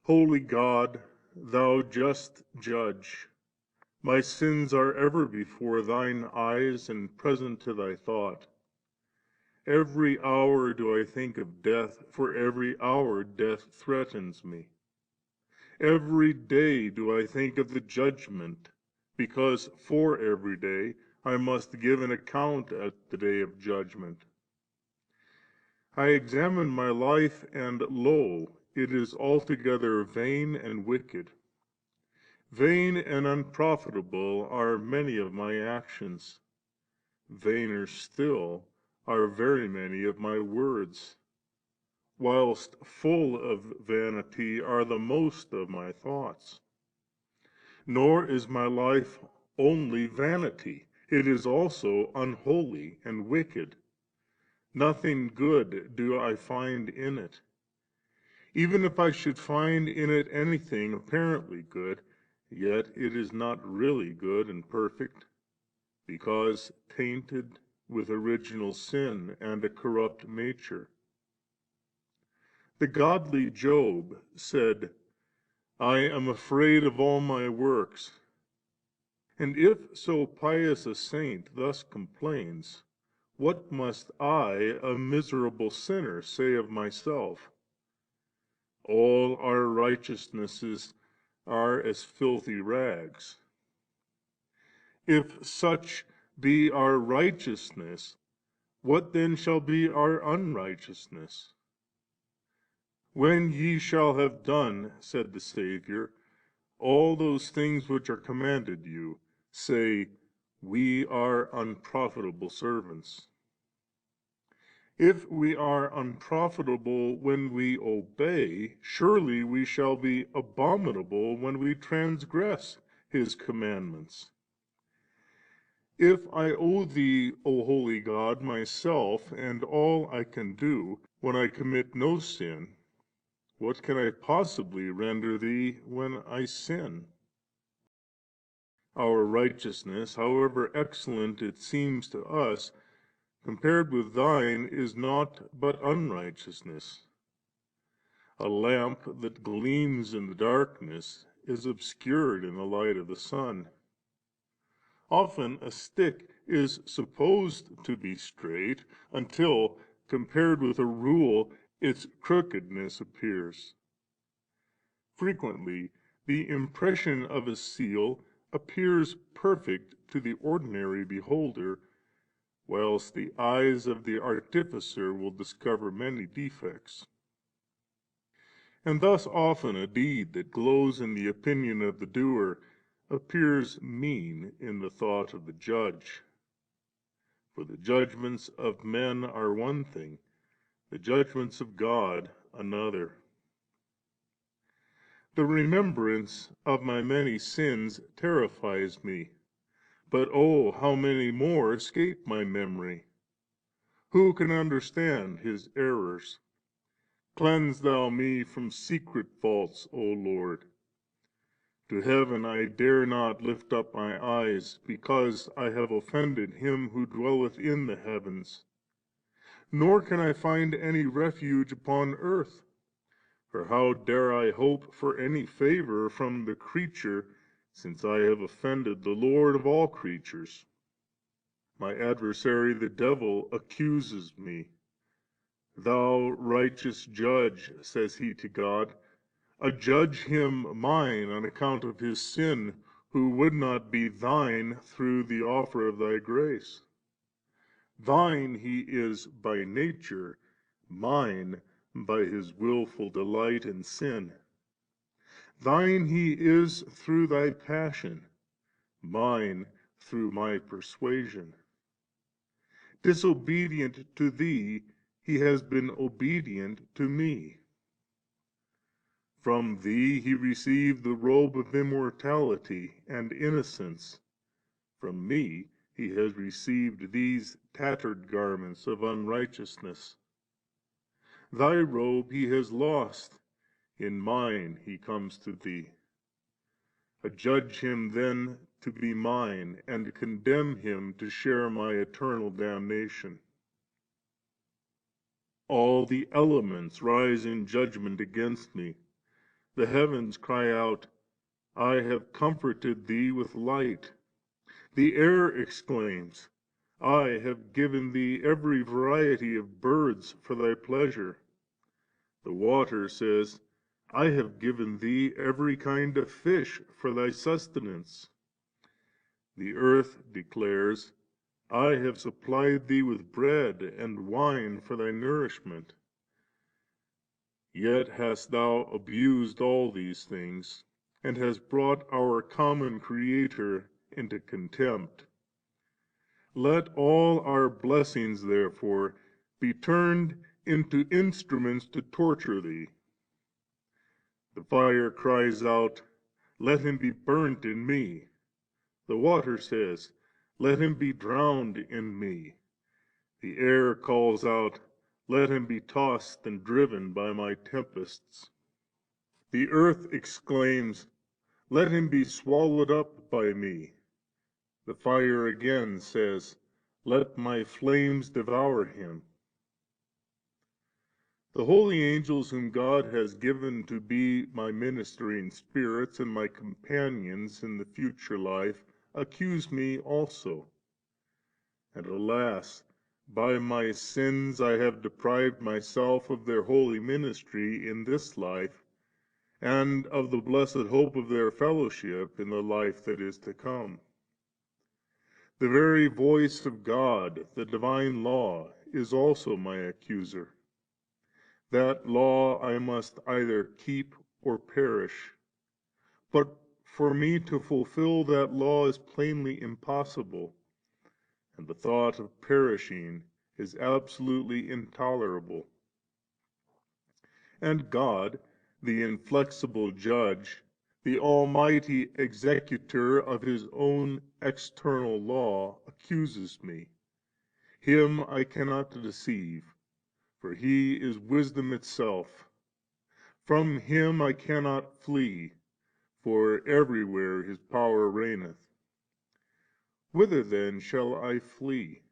Holy God, thou just judge, my sins are ever before thine eyes and present to thy thought. Every hour do I think of death, for every hour death threatens me. Every day do I think of the judgment, because for every day I must give an account at the day of judgment. I examine my life, and lo, it is altogether vain and wicked. Vain and unprofitable are many of my actions. Vainer still are very many of my words, whilst full of vanity are the most of my thoughts. Nor is my life only vanity, it is also unholy and wicked. Nothing good do I find in it. Even if I should find in it anything apparently good, yet it is not really good and perfect, because tainted with original sin and a corrupt nature. The godly Job said, I am afraid of all my works. And if so pious a saint thus complains, what must I, a miserable sinner, say of myself? All our righteousnesses are as filthy rags. If such be our righteousness, what then shall be our unrighteousness? When ye shall have done, said the Saviour, all those things which are commanded you, say, we are unprofitable servants. If we are unprofitable when we obey, surely we shall be abominable when we transgress His commandments. If I owe Thee, O holy God, myself and all I can do, when I commit no sin, what can I possibly render Thee when I sin? Our righteousness, however excellent it seems to us, compared with Thine, is naught but unrighteousness. A lamp that gleams in the darkness is obscured in the light of the sun. Often a stick is supposed to be straight until, compared with a rule, its crookedness appears. Frequently, the impression of a seal appears perfect to the ordinary beholder, whilst the eyes of the artificer will discover many defects. And thus often a deed that glows in the opinion of the doer appears mean in the thought of the judge. For the judgments of men are one thing, the judgments of God another. The remembrance of my many sins terrifies me, but oh, how many more escape my memory! Who can understand his errors? Cleanse Thou me from secret faults, O Lord. To heaven I dare not lift up my eyes, because I have offended Him who dwelleth in the heavens. Nor can I find any refuge upon earth. For how dare I hope for any favour from the creature, since I have offended the Lord of all creatures? My adversary the devil accuses me. Thou righteous judge, says he to God, adjudge him mine on account of his sin, who would not be Thine through the offer of Thy grace. Thine he is by nature, mine by his wilful delight in sin. Thine he is through Thy passion, mine through my persuasion. Disobedient to Thee, he has been obedient to me. From Thee he received the robe of immortality and innocence. From me he has received these tattered garments of unrighteousness. Thy robe he has lost, in mine he comes to Thee. Adjudge him then to be mine, and condemn him to share my eternal damnation. All the elements rise in judgment against me. The heavens cry out, I have comforted thee with light. The air exclaims, I have given thee every variety of birds for thy pleasure. The water says, I have given thee every kind of fish for thy sustenance. The earth declares, I have supplied thee with bread and wine for thy nourishment. Yet hast thou abused all these things, and hast brought our common Creator into contempt. Let all our blessings, therefore, be turned into instruments to torture thee. The fire cries out, Let him be burnt in me. The water says, Let him be drowned in me. The air calls out, Let him be tossed and driven by my tempests. The earth exclaims, Let him be swallowed up by me. The fire again says, Let my flames devour him. The holy angels whom God has given to be my ministering spirits and my companions in the future life accuse me also. And alas, by my sins I have deprived myself of their holy ministry in this life, and of the blessed hope of their fellowship in the life that is to come. The very voice of God, the divine law, is also my accuser. That law I must either keep or perish. But for me to fulfill that law is plainly impossible, and the thought of perishing is absolutely intolerable. And God, the inflexible judge, the almighty executor of His own external law, accuses me. Him I cannot deceive, for He is wisdom itself. From Him I cannot flee, for everywhere His power reigneth. Whither then shall I flee?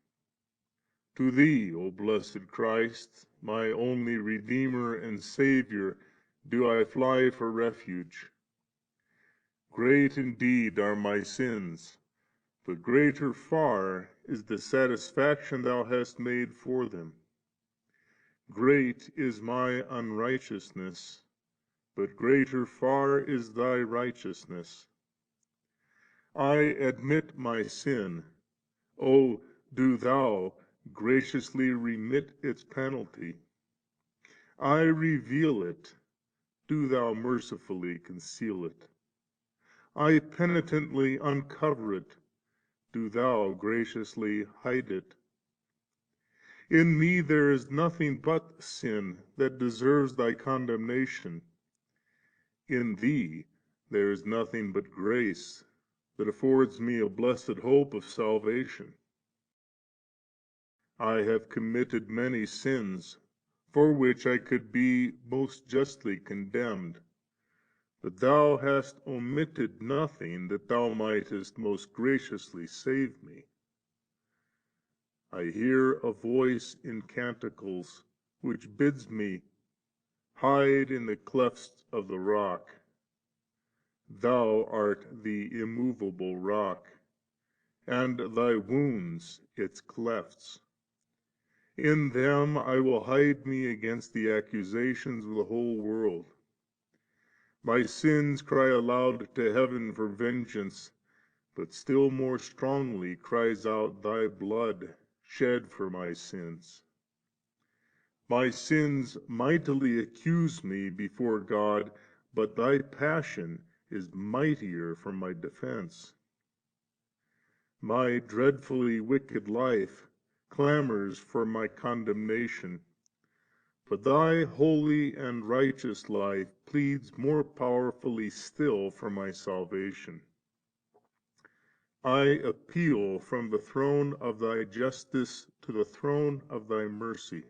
To Thee, O blessed Christ, my only Redeemer and Saviour, do I fly for refuge. Great indeed are my sins, but greater far is the satisfaction Thou hast made for them. Great is my unrighteousness, but greater far is Thy righteousness. I admit my sin. O do Thou graciously remit its penalty. I reveal it. Do Thou mercifully conceal it. I penitently uncover it. Do Thou graciously hide it. In me there is nothing but sin that deserves Thy condemnation. In Thee there is nothing but grace that affords me a blessed hope of salvation. I have committed many sins, for which I could be most justly condemned, but Thou hast omitted nothing that Thou mightest most graciously save me. I hear a voice in canticles, which bids me, Hide in the clefts of the rock. Thou art the immovable rock, and Thy wounds its clefts. In them I will hide me against the accusations of the whole world. My sins cry aloud to heaven for vengeance, but still more strongly cries out Thy blood shed for my sins. My sins mightily accuse me before God, but Thy passion is mightier for my defense. My dreadfully wicked life clamors for my condemnation, but Thy holy and righteous life pleads more powerfully still for my salvation. I appeal from the throne of Thy justice to the throne of Thy mercy,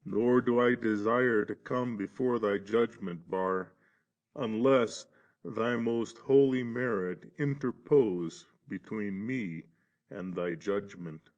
nor do I desire to come before Thy judgment bar, unless Thy most holy merit interpose between me and Thy judgment.